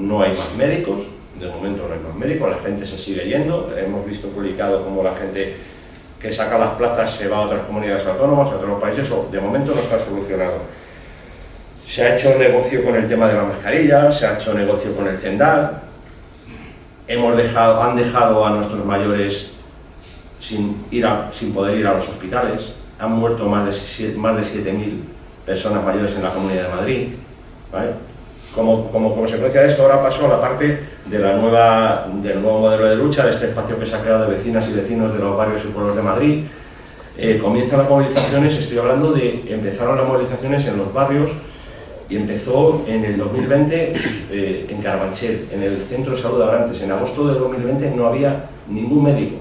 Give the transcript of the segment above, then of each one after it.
no hay más médicos, de momento no hay más médicos, la gente se sigue yendo, hemos visto publicado cómo la gente que saca las plazas se va a otras comunidades autónomas, a otros países, o de momento no está solucionado. Se ha hecho negocio con el tema de la mascarilla, se ha hecho negocio con el Zendal, han dejado a nuestros mayores sin poder ir a los hospitales, han muerto más de 7.000 personas mayores en la Comunidad de Madrid, ¿vale? Como consecuencia de esto, ahora paso a la parte de del nuevo modelo de lucha, de este espacio que se ha creado de vecinas y vecinos de los barrios y pueblos de Madrid. Comienzan las movilizaciones, estoy hablando empezaron las movilizaciones en los barrios y empezó en el 2020 en Carabanchel, en el Centro de Salud de Abrantes. En agosto de 2020 no había ningún médico,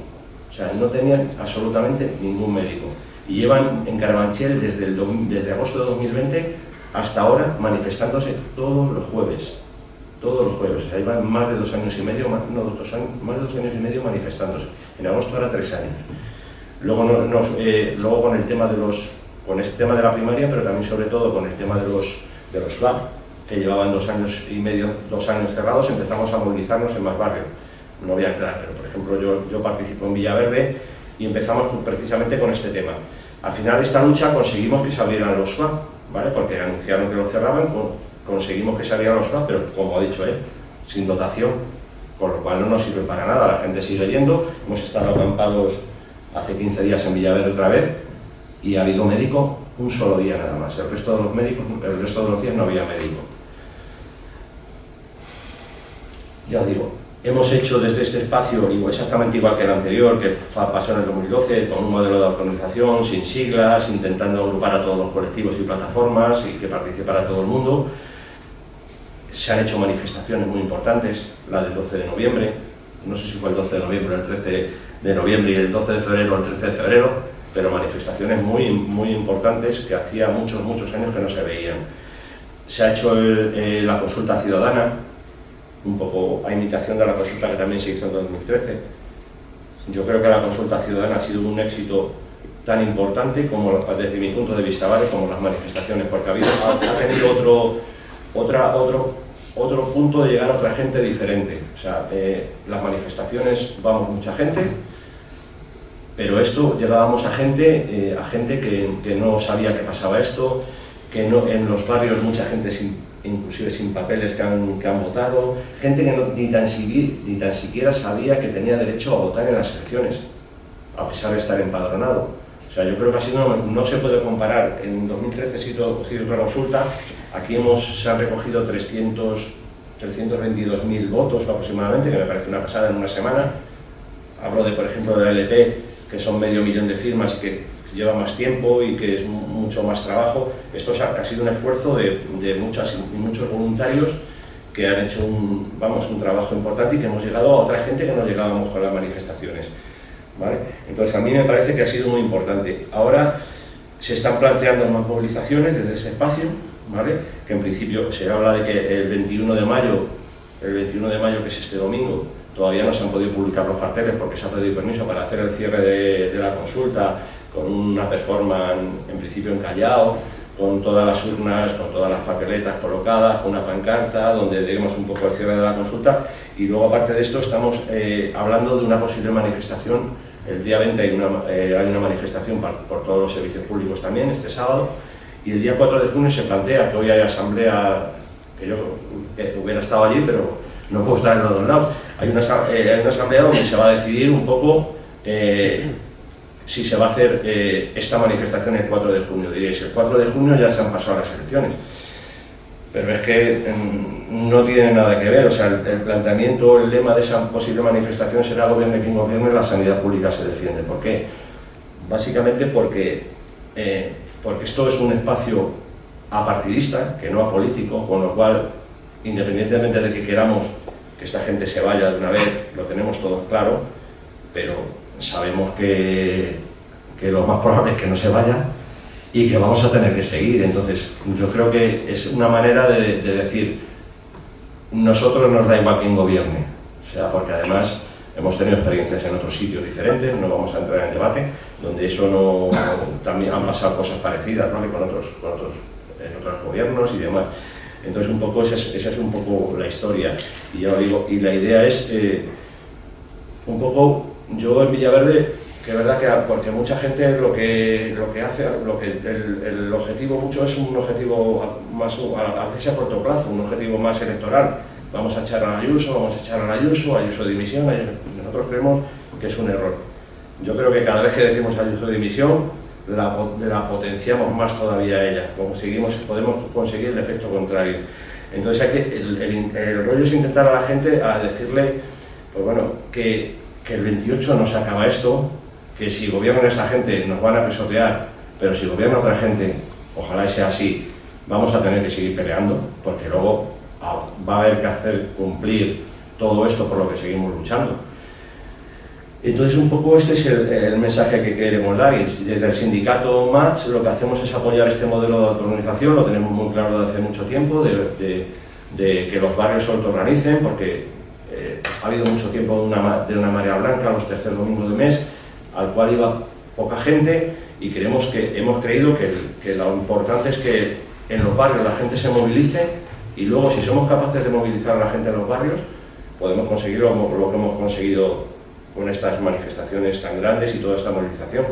o sea, no tenían absolutamente ningún médico. Y llevan en Carabanchel desde agosto de 2020 hasta ahora manifestándose todos los jueves, o sea, llevan más de 2 años y medio, más de 2 años y medio manifestándose, en agosto ahora 3 años. Luego con el tema con este tema de la primaria, pero también sobre todo con el tema de los SWAP, que llevaban 2 años y medio, 2 años cerrados, empezamos a movilizarnos en más barrios. No voy a entrar, pero por ejemplo yo participo en Villaverde y empezamos precisamente con este tema. Al final de esta lucha conseguimos que se abrieran los SWAP, ¿vale? Porque anunciaron que lo cerraban, conseguimos que se abrieran los SWAP, pero como ha dicho él, sin dotación, con lo cual no nos sirve para nada, la gente sigue yendo. Hemos estado acampados hace 15 días en Villaverde otra vez y ha habido médico un solo día nada más, el resto de los días no había médico. Ya digo, hemos hecho desde este espacio, exactamente igual que el anterior, que pasó en el 2012, con un modelo de organización, sin siglas, intentando agrupar a todos los colectivos y plataformas y que participara todo el mundo. Se han hecho manifestaciones muy importantes, la del 12 de noviembre, no sé si fue el 12 de noviembre, el 13 de noviembre y el 12 de febrero o el 13 de febrero, pero manifestaciones muy importantes que hacía muchos años que no se veían. Se ha hecho la consulta ciudadana, un poco a imitación de la consulta que también se hizo en 2013. Yo creo que la consulta ciudadana ha sido un éxito tan importante como, desde mi punto de vista, ¿vale?, como las manifestaciones, porque ha tenido otro punto de llegar a otra gente diferente. O sea, las manifestaciones vamos mucha gente, pero esto llegábamos a gente que no sabía que pasaba esto, que no, en los barrios mucha gente inclusive sin papeles que han votado, gente que ni tan siquiera sabía que tenía derecho a votar en las elecciones, a pesar de estar empadronado. O sea, yo creo que así no se puede comparar. En 2013 se hizo otra consulta, aquí se han recogido 322.000 votos aproximadamente, que me parece una pasada en una semana. Hablo por ejemplo, de la LP, que son 500.000 de firmas y que lleva más tiempo y que es mucho más trabajo. Esto ha sido un esfuerzo de muchos voluntarios que han hecho un trabajo importante y que hemos llegado a otra gente que no llegábamos con las manifestaciones, ¿vale? Entonces a mí me parece que ha sido muy importante. Ahora se están planteando más movilizaciones desde ese espacio, ¿vale?, que en principio se habla de que el 21 de mayo, que es este domingo, todavía no se han podido publicar los carteles porque se ha pedido permiso para hacer el cierre de la consulta, con una performance en principio en Callao, con todas las urnas, con todas las papeletas colocadas, con una pancarta donde demos un poco el cierre de la consulta. Y luego, aparte de esto, estamos hablando de una posible manifestación. El día 20 hay una manifestación por todos los servicios públicos también, este sábado, y el día 4 de junio se plantea que hoy hay asamblea, que yo hubiera estado allí, pero no puedo estar en los dos lados. Hay una asamblea donde se va a decidir un poco si se va a hacer esta manifestación el 4 de junio. Diréis, el 4 de junio ya se han pasado las elecciones, pero es que no tiene nada que ver. O sea, el planteamiento, el lema de esa posible manifestación será gobierne quien gobierne, la sanidad pública se defiende. ¿Por qué? Básicamente porque esto es un espacio apartidista, que no apolítico, con lo cual, independientemente de que queramos que esta gente se vaya de una vez, lo tenemos todos claro, pero sabemos que lo más probable es que no se vaya y que vamos a tener que seguir. Entonces, yo creo que es una manera de decir, nosotros nos da igual quién gobierne, o sea, porque además hemos tenido experiencias en otros sitios diferentes, no vamos a entrar en debate, donde eso también han pasado cosas parecidas, ¿no?, con otros gobiernos y demás. Entonces un poco esa es un poco la historia, y ya lo digo, y la idea es un poco, yo en Villaverde, que es verdad que porque mucha gente lo que hace, el objetivo mucho es un objetivo más, a veces a corto plazo, un objetivo más electoral. Vamos a echar a Ayuso, Ayuso dimisión. Nosotros creemos que es un error. Yo creo que cada vez que decimos Ayuso dimisión, la potenciamos más todavía a ella, podemos conseguir el efecto contrario. Entonces el rollo es intentar a la gente a decirle, pues bueno, que el 28 no se acaba esto, que si gobiernan esa gente nos van a pisotear, pero si gobierna otra gente, ojalá sea así, vamos a tener que seguir peleando, porque luego va a haber que hacer cumplir todo esto por lo que seguimos luchando. Entonces un poco este es el mensaje que queremos dar, y desde el sindicato MATX lo que hacemos es apoyar este modelo de autoorganización, lo tenemos muy claro desde hace mucho tiempo, de que los barrios se autoorganicen, porque ha habido mucho tiempo de una marea blanca los terceros domingos de mes, al cual iba poca gente, y hemos creído que lo importante es que en los barrios la gente se movilice, y luego si somos capaces de movilizar a la gente en los barrios, podemos conseguir lo que hemos conseguido con estas manifestaciones tan grandes y toda esta movilización.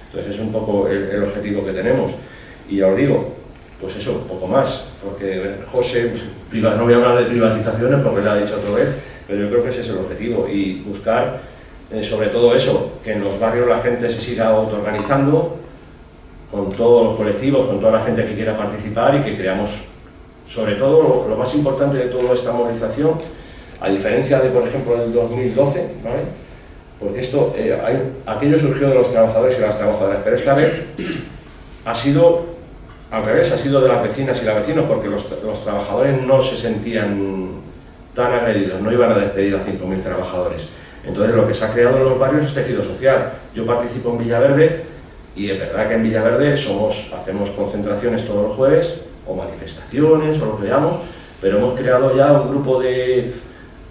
Entonces es un poco el objetivo que tenemos. Y ya os digo, pues eso, poco más, porque José, no voy a hablar de privatizaciones porque le ha dicho otra vez, pero yo creo que ese es el objetivo, y buscar sobre todo eso, que en los barrios la gente se siga autoorganizando con todos los colectivos, con toda la gente que quiera participar, y que creamos, sobre todo, lo más importante de toda esta movilización, a diferencia de, por ejemplo, del 2012, ¿vale? Porque aquello surgió de los trabajadores y las trabajadoras, pero esta vez ha sido al revés, ha sido de las vecinas y los vecinos, porque los trabajadores no se sentían tan agredidos, no iban a despedir a 5.000 trabajadores. Entonces lo que se ha creado en los barrios es tejido social. Yo participo en Villaverde, y es verdad que en Villaverde hacemos concentraciones todos los jueves, o manifestaciones, o lo que veamos, pero hemos creado ya un grupo de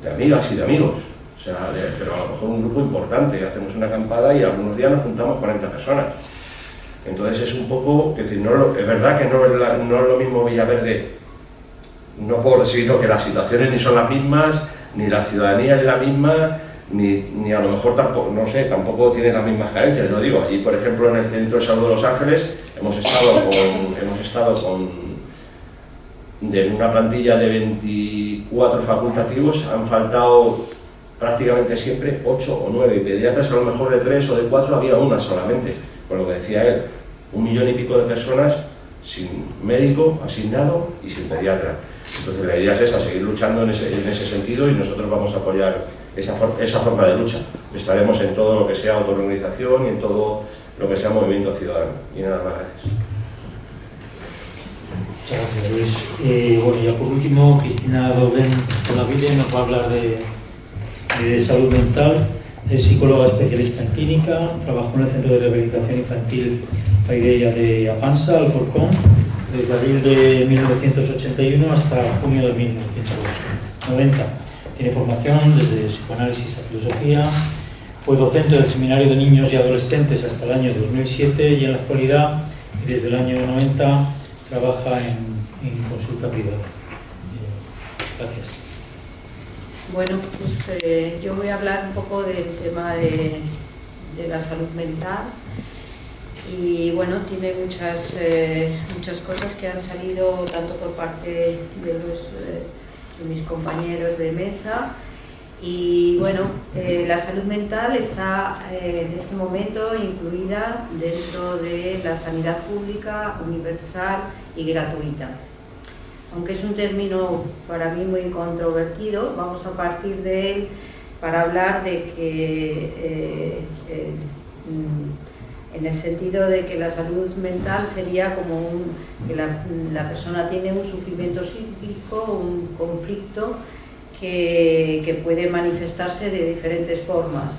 amigas y de amigos. O sea, pero a lo mejor un grupo importante, hacemos una acampada y algunos días nos juntamos 40 personas. Entonces es un poco, es verdad que no es lo mismo Villaverde, no puedo decir que las situaciones ni son las mismas, ni la ciudadanía es la misma, ni a lo mejor tampoco, no sé, tampoco tiene las mismas carencias, lo digo. Allí, por ejemplo, en el Centro de Salud de Los Ángeles hemos estado de una plantilla de 24 facultativos, han faltado prácticamente siempre 8 o 9, y pediatras a lo mejor de 3 o de 4 había una solamente, con lo que decía él, 1 millón y pico de personas sin médico asignado y sin pediatra. Entonces la idea es esa, seguir luchando en ese sentido, y nosotros vamos a apoyar esa forma de lucha. Estaremos en todo lo que sea autoorganización y en todo lo que sea movimiento ciudadano. Y nada más, gracias. Muchas gracias, Luis. Bueno, ya por último, Cristina Dobén Colavide nos va a hablar de salud mental. Es psicóloga especialista en clínica, trabajó en el Centro de Rehabilitación Infantil Paideia de Apansa, Alcorcón, desde abril de 1981 hasta junio de 1990. Tiene formación desde psicoanálisis a filosofía, fue docente del Seminario de Niños y Adolescentes hasta el año 2007, y en la actualidad, y desde el año 90, trabaja en consulta privada. Gracias. Bueno, pues yo voy a hablar un poco del tema de la salud mental, y bueno, tiene muchas cosas que han salido tanto por parte de mis compañeros de mesa, y bueno, la salud mental está en este momento incluida dentro de la sanidad pública universal y gratuita. Aunque es un término para mí muy controvertido, vamos a partir de él para hablar de que, en el sentido de que la salud mental sería como que la persona tiene un sufrimiento psíquico, un conflicto que puede manifestarse de diferentes formas.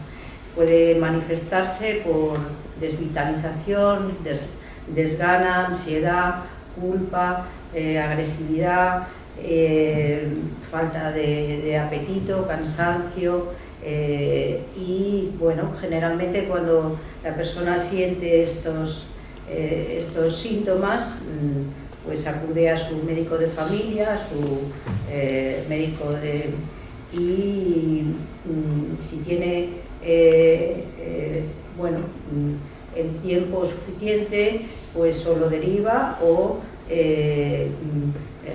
Puede manifestarse por desvitalización, desgana, ansiedad, culpa, agresividad, falta de apetito, cansancio, y bueno, generalmente cuando la persona siente estos síntomas, pues acude a su médico de familia, a su médico y si tiene bueno, el tiempo suficiente, pues o lo deriva o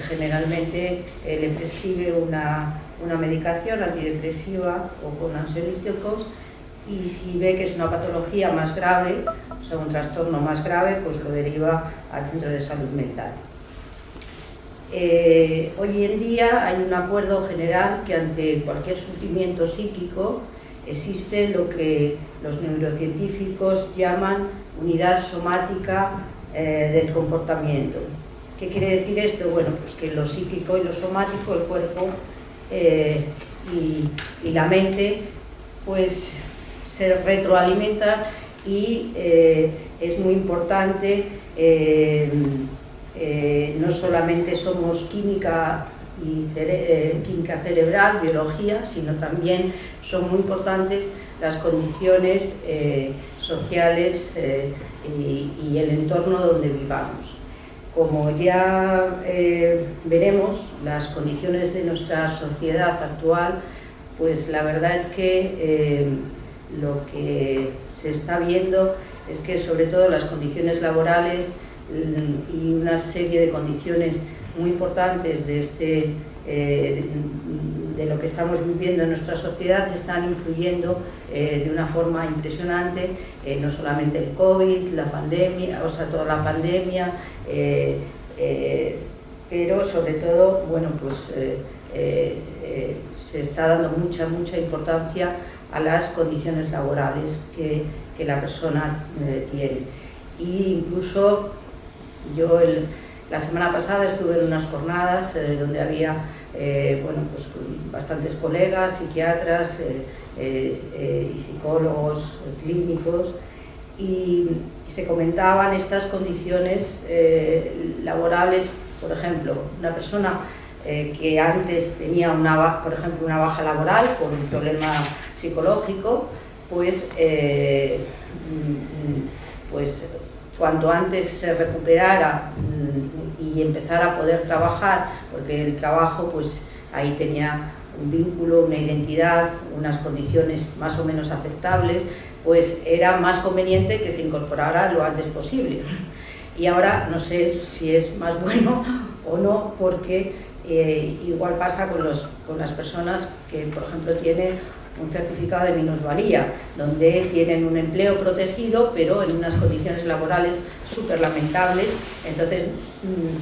generalmente le prescribe una medicación antidepresiva o con ansiolíticos, y si ve que es una patología más grave, o sea, un trastorno más grave, pues lo deriva al centro de salud mental. Hoy en día hay un acuerdo general que ante cualquier sufrimiento psíquico existe lo que los neurocientíficos llaman unidad somática del comportamiento. ¿Qué quiere decir esto? Bueno, pues que lo psíquico y lo somático, el cuerpo y la mente, pues se retroalimentan y es muy importante, no solamente somos química cerebral, biología, sino también son muy importantes las condiciones sociales y el entorno donde vivamos. Como ya veremos, las condiciones de nuestra sociedad actual, pues la verdad es que lo que se está viendo es que sobre todo las condiciones laborales y una serie de condiciones muy importantes de lo que estamos viviendo en nuestra sociedad están influyendo de una forma impresionante, no solamente el COVID, la pandemia, o sea, toda la pandemia, pero sobre todo, bueno, pues se está dando mucha importancia a las condiciones laborales que la persona tiene. Y incluso yo la semana pasada estuve en unas jornadas donde había bueno, pues, bastantes colegas, psiquiatras y psicólogos clínicos, y se comentaban estas condiciones laborables. Por ejemplo, una persona que antes tenía por ejemplo, una baja laboral por un problema psicológico, pues cuanto antes se recuperara y empezara a poder trabajar, porque el trabajo, pues ahí tenía un vínculo, una identidad, unas condiciones más o menos aceptables, pues era más conveniente que se incorporara lo antes posible. Y ahora no sé si es más bueno o no, porque igual pasa con las personas que, por ejemplo, tienen un certificado de minusvalía, donde tienen un empleo protegido, pero en unas condiciones laborales súper lamentables. Entonces,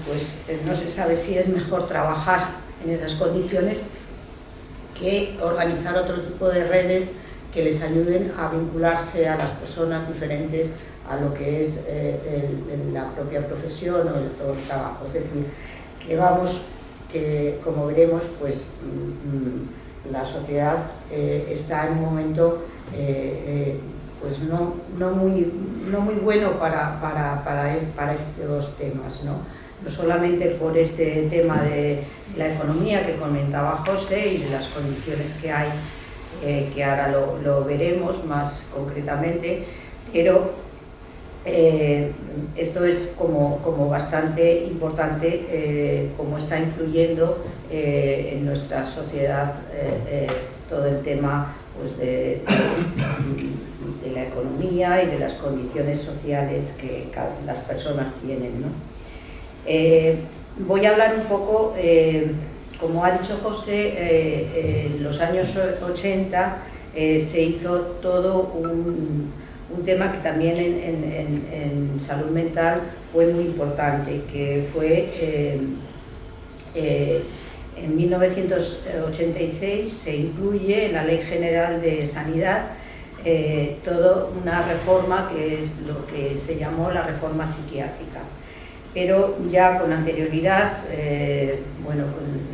pues no se sabe si es mejor trabajar en esas condiciones que organizar otro tipo de redes que les ayuden a vincularse a las personas diferentes a lo que es la propia profesión o el trabajo. Es decir, que como veremos, pues la sociedad está en un momento pues no muy bueno para estos temas, ¿no? No solamente por este tema de la economía que comentaba José y de las condiciones que hay, que ahora lo veremos más concretamente, pero esto es como bastante importante, cómo está influyendo en nuestra sociedad todo el tema, pues, de la economía y de las condiciones sociales que las personas tienen, ¿no? Voy a hablar un poco, como ha dicho José, en los años 80 se hizo todo un tema que también en salud mental fue muy importante, que fue en 1986 se incluye en la Ley General de Sanidad toda una reforma que es lo que se llamó la reforma psiquiátrica. Pero ya con anterioridad, bueno,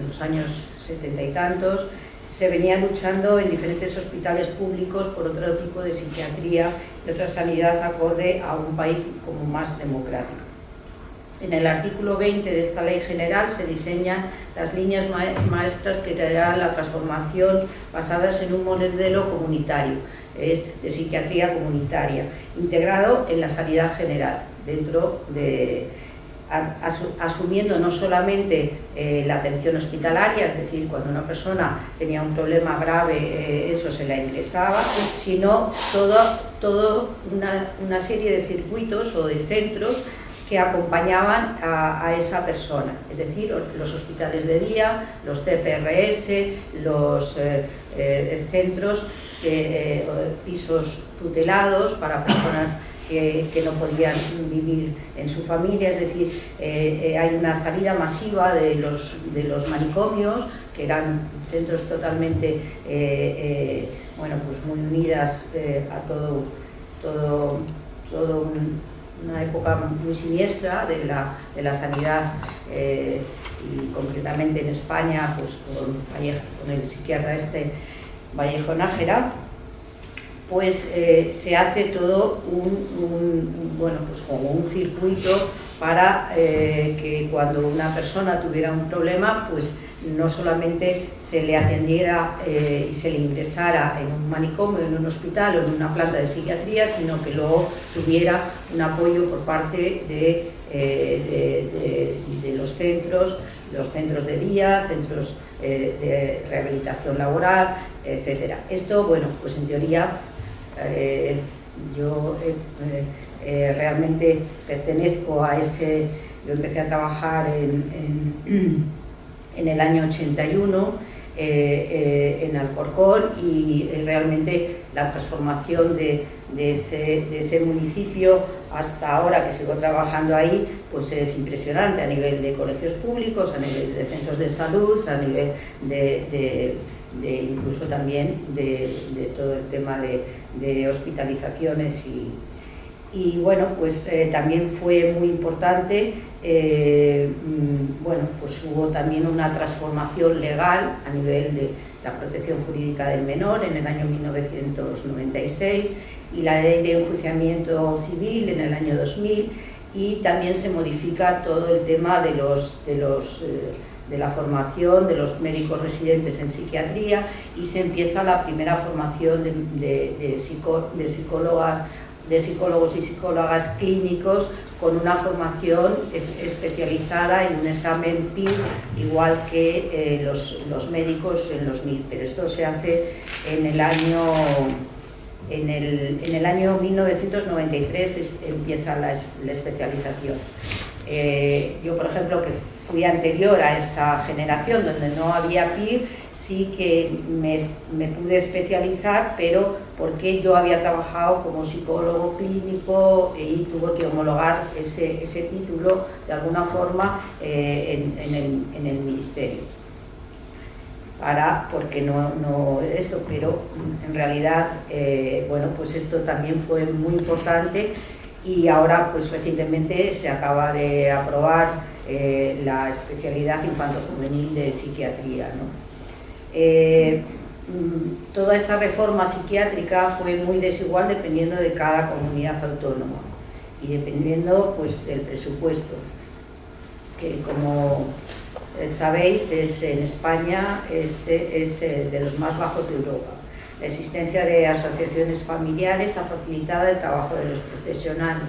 en los años 70 y tantos, se venía luchando en diferentes hospitales públicos por otro tipo de psiquiatría y otra sanidad acorde a un país como más democrático. En el artículo 20 de esta ley general se diseñan las líneas maestras que traerán la transformación basadas en un modelo comunitario, de psiquiatría comunitaria, integrado en la sanidad general, dentro de asumiendo no solamente la atención hospitalaria, es decir, cuando una persona tenía un problema grave, eso se la ingresaba, sino toda una serie de circuitos o de centros que acompañaban a esa persona, es decir, los hospitales de día, los CPRS, los centros, pisos tutelados para personas que no podían vivir en su familia, es decir, hay una salida masiva de los manicomios, que eran centros totalmente, bueno, pues muy unidas a todo una época muy siniestra de la sanidad, y concretamente en España, pues con el psiquiatra Vallejo Nájera, pues se hace todo bueno, pues como un circuito para que cuando una persona tuviera un problema, pues no solamente se le atendiera y se le ingresara en un manicomio, en un hospital o en una planta de psiquiatría, sino que luego tuviera un apoyo por parte de los centros de día, centros de rehabilitación laboral, etc. Esto, bueno, pues en teoría yo realmente pertenezco a yo empecé a trabajar en el año 81 en Alcorcón, y realmente la transformación de ese municipio hasta ahora, que sigo trabajando ahí, pues es impresionante a nivel de colegios públicos, a nivel de centros de salud, a nivel de incluso también de todo el tema de hospitalizaciones y bueno, pues también fue muy importante, bueno, pues hubo también una transformación legal a nivel de la protección jurídica del menor en el año 1996 y la ley de enjuiciamiento civil en el año 2000, y también se modifica todo el tema de la formación de los médicos residentes en psiquiatría, y se empieza la primera formación de psicólogos y psicólogas clínicos con una formación especializada en un examen PIR, igual que los médicos en los MIR, pero esto se hace en el año 1993 empieza la especialización. Yo, por ejemplo, que fui anterior a esa generación donde no había PIR, sí que me pude especializar, pero porque yo había trabajado como psicólogo clínico y tuve que homologar ese título de alguna forma en el ministerio. Porque no esto, pero en realidad, bueno, pues esto también fue muy importante, y ahora pues recientemente se acaba de aprobar la especialidad infanto-juvenil de psiquiatría, ¿no? Toda esta reforma psiquiátrica fue muy desigual dependiendo de cada comunidad autónoma y dependiendo pues del presupuesto, que como sabéis en España es de los más bajos de Europa. La existencia de asociaciones familiares ha facilitado el trabajo de los profesionales,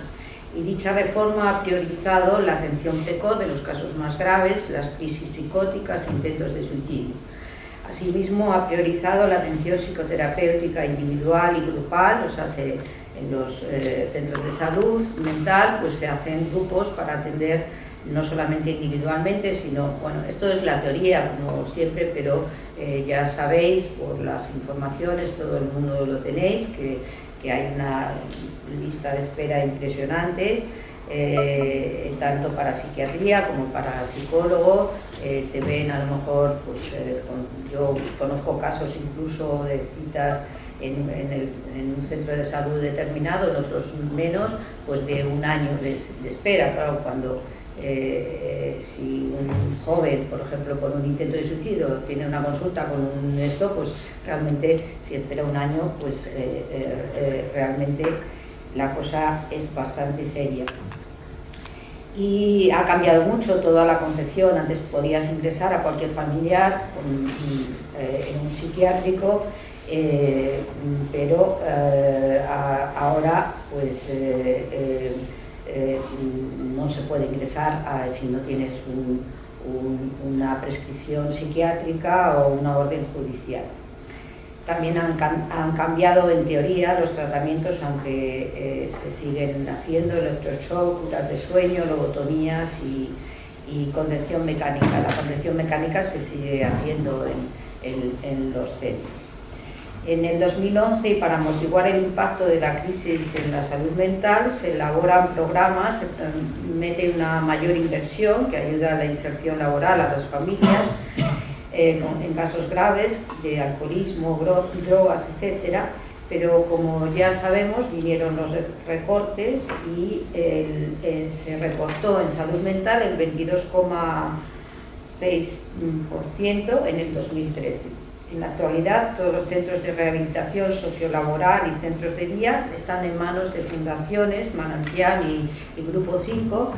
y dicha reforma ha priorizado la atención precoz de los casos más graves, las crisis psicóticas e intentos de suicidio. Asimismo, ha priorizado la atención psicoterapéutica individual y grupal, o sea, en los centros de salud mental pues se hacen grupos para atender no solamente individualmente, sino, bueno, esto es la teoría como siempre, pero ya sabéis por las informaciones, todo el mundo lo tenéis, que hay una lista de espera impresionantes, tanto para psiquiatría como para psicólogo. Te ven a lo mejor, pues yo conozco casos incluso de citas en un centro de salud determinado, en otros menos, pues de un año de espera. Claro, cuando si un joven, por ejemplo, con un intento de suicidio tiene una consulta con pues realmente si espera un año, pues realmente la cosa es bastante seria. Y ha cambiado mucho toda la concepción. Antes podías ingresar a cualquier familiar en un psiquiátrico, pero ahora pues no se puede ingresar si no tienes una prescripción psiquiátrica o una orden judicial. También han cambiado en teoría los tratamientos, aunque se siguen haciendo electroshock, curas de sueño, lobotomías y contención mecánica. La contención mecánica se sigue haciendo en los centros. En el 2011, y para amortiguar el impacto de la crisis en la salud mental, se elaboran programas, se mete una mayor inversión que ayuda a la inserción laboral a las familias en casos graves de alcoholismo, drogas, etcétera. Pero como ya sabemos, vinieron los recortes y se recortó en salud mental el 22,6% en el 2013. En la actualidad, todos los centros de rehabilitación sociolaboral y centros de día están en manos de fundaciones, Manantial y Grupo 5.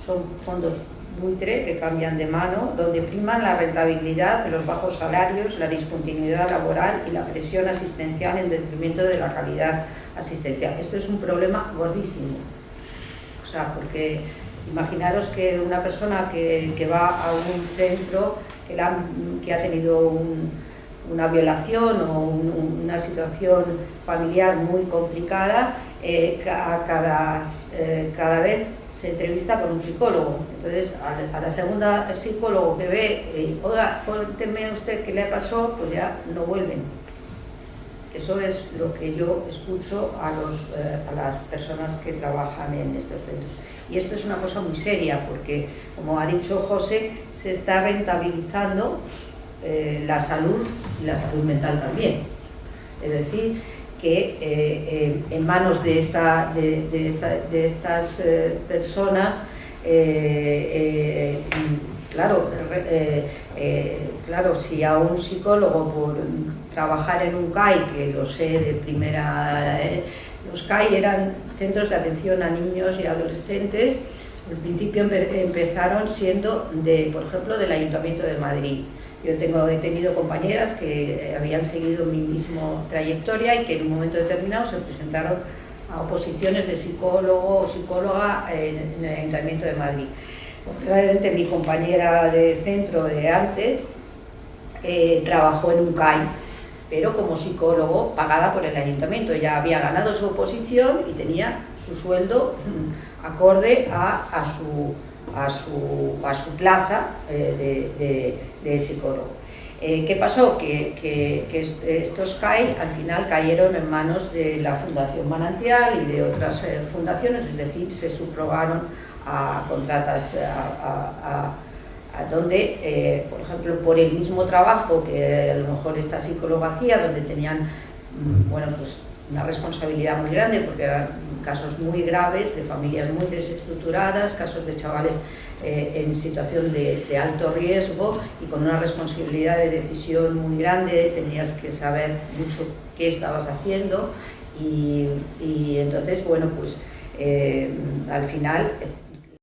Son fondos buitre que cambian de mano, donde priman la rentabilidad de los bajos salarios, la discontinuidad laboral y la presión asistencial en detrimento de la calidad asistencial. Esto es un problema gordísimo. O sea, porque imaginaros que una persona que va a un centro que ha tenido una violación o una situación familiar muy complicada, cada vez se entrevista con un psicólogo. Entonces, a la segunda psicólogo que ve, oiga, cuénteme usted qué le pasó, pues ya no vuelven. Eso es lo que yo escucho a las personas que trabajan en estos centros. Y esto es una cosa muy seria, porque, como ha dicho José, se está rentabilizando la salud y la salud mental también. Es decir, que en manos de estas personas, claro, si a un psicólogo por trabajar en un CAI, que lo sé de primera, los CAI eran centros de atención a niños y adolescentes. Al principio empezaron siendo, por ejemplo, del Ayuntamiento de Madrid. Yo he tenido compañeras que habían seguido mi misma trayectoria y que en un momento determinado se presentaron a oposiciones de psicólogo o psicóloga en el Ayuntamiento de Madrid. Realmente mi compañera de centro de antes trabajó en un CAI, pero como psicólogo pagada por el Ayuntamiento. Ya había ganado su oposición y tenía su sueldo acorde a su plaza de psicólogo. ¿Qué pasó? Que estos CAI al final cayeron en manos de la Fundación Manantial y de otras fundaciones, es decir, se subrogaron a contratas donde, por ejemplo, por el mismo trabajo que a lo mejor esta psicóloga hacía, donde tenían, bueno, pues una responsabilidad muy grande, porque eran casos muy graves, de familias muy desestructuradas, casos de chavales en situación de alto riesgo y con una responsabilidad de decisión muy grande. Tenías que saber mucho qué estabas haciendo y entonces, bueno, pues al final